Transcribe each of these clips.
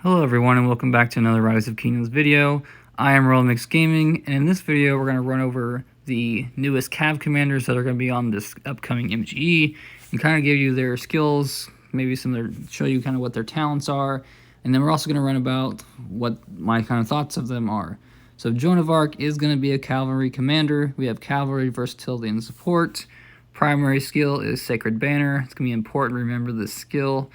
Hello everyone and welcome back to another Rise of Kingdoms video. I am RoyalMixGaming, and in this video we're going to run over the newest Cav commanders that are going to be on this upcoming MGE and kind of give you their skills, maybe show you kind of what their talents are, and then we're also going to run about what my kind of thoughts of them are. So Joan of Arc is going to be a Cavalry commander. We have Cavalry, versatility, and support. Primary skill is Sacred Banner. It's going to be important to remember this skill.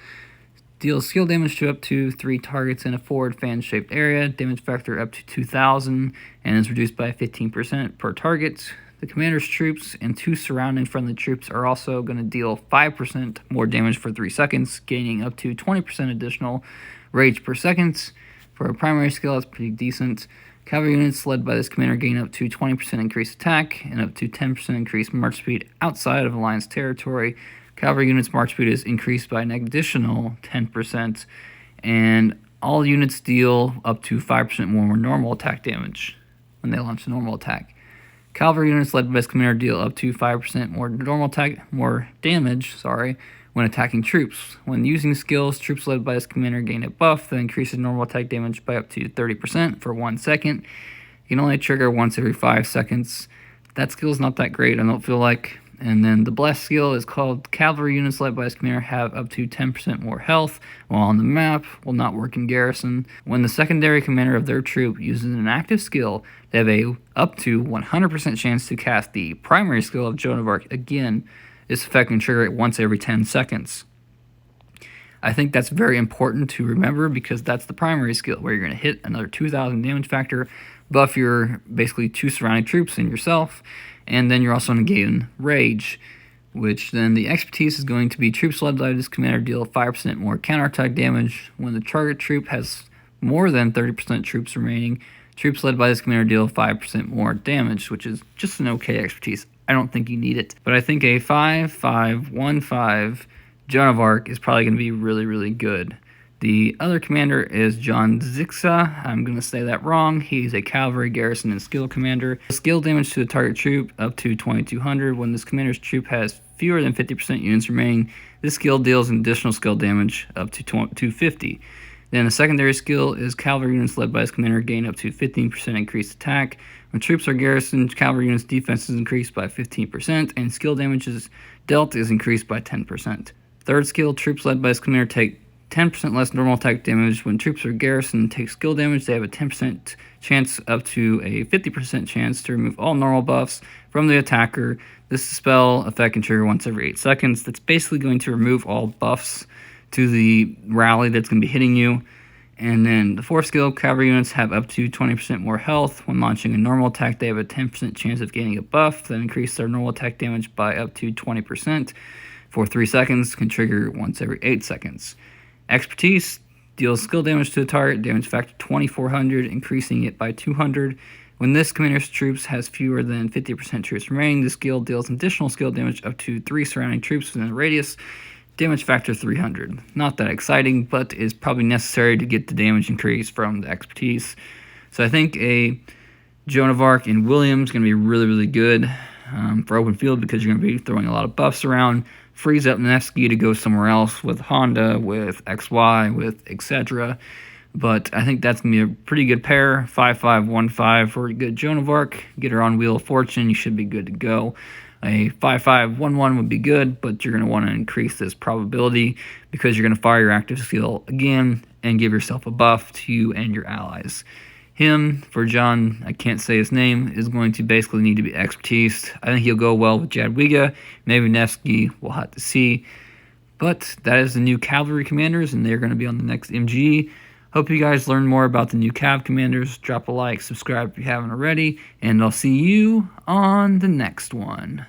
Deals skill damage to up to 3 targets in a forward fan-shaped area, damage factor up to 2,000, and is reduced by 15% per target. The commander's troops and 2 surrounding friendly troops are also going to deal 5% more damage for 3 seconds, gaining up to 20% additional rage per second. For a primary skill, that's pretty decent. Cavalry units led by this commander gain up to 20% increased attack and up to 10% increased march speed outside of Alliance territory. Cavalry units' march speed is increased by an additional 10%, and all units deal up to 5% more normal attack damage when they launch a normal attack. Cavalry units led by this commander deal up to 5% more damage when attacking troops. When using skills, troops led by this commander gain a buff that increases normal attack damage by up to 30% for 1 second. You can only trigger once every 5 seconds. That skill is not that great, I don't feel like. And then the blessed skill is called Cavalry units led by this commander have up to 10% more health while on the map, will not work in garrison. When the secondary commander of their troop uses an active skill, they have a up to 100% chance to cast the primary skill of Joan of Arc again. This effect can trigger it once every 10 seconds. I think that's very important to remember because that's the primary skill where you're going to hit another 2,000 damage factor, buff your basically 2 surrounding troops and yourself, and then you're also going to gain rage, which then the expertise is going to be troops led by this commander deal 5% more counterattack damage. When the target troop has more than 30% troops remaining, troops led by this commander deal 5% more damage, which is just an okay expertise. I don't think you need it, but I think a 5-5-1-5 Joan of Arc is probably going to be really, really good. The other commander is John Zixa. I'm going to say that wrong. He's a cavalry, garrison, and skill commander. Skill damage to the target troop up to 2,200. When this commander's troop has fewer than 50% units remaining, this skill deals an additional skill damage up to 250. Then the secondary skill is cavalry units led by this commander gain up to 15% increased attack. When troops are garrisoned, cavalry units' defense is increased by 15%, and skill damage dealt is increased by 10%. Third skill, troops led by this commander take 10% less normal attack damage. When troops are garrisoned and take skill damage, they have a 10% chance up to a 50% chance to remove all normal buffs from the attacker. This spell effect can trigger once every 8 seconds. That's basically going to remove all buffs to the rally that's going to be hitting you. And then the fourth skill, cavalry units have up to 20% more health. When launching a normal attack, they have a 10% chance of gaining a buff that increases their normal attack damage by up to 20% for 3 seconds, can trigger once every 8 seconds. Expertise deals skill damage to the target, damage factor 2,400, increasing it by 200. When this commander's troops has fewer than 50% troops remaining, the skill deals additional skill damage up to 3 surrounding troops within a radius, damage factor 300. Not that exciting, but is probably necessary to get the damage increase from the expertise. So I think a Joan of Arc and Williams is going to be really, really good for open field because you're going to be throwing a lot of buffs around. Frees up Nevsky to go somewhere else with Honda, with XY, with etc. But I think that's going to be a pretty good pair. 5-5-1-5 for a good Joan of Arc. Get her on Wheel of Fortune, you should be good to go. A 5-5-1-1 would be good, but you're going to want to increase this probability because you're going to fire your active skill again and give yourself a buff to you and your allies. Him, for John, I can't say his name, is going to basically need to be expertise. I think he'll go well with Jadwiga. Maybe Nevsky, we'll have to see. But that is the new cavalry commanders, and they're going to be on the next MGE. Hope you guys learn more about the new Cav commanders. Drop a like, subscribe if you haven't already, and I'll see you on the next one.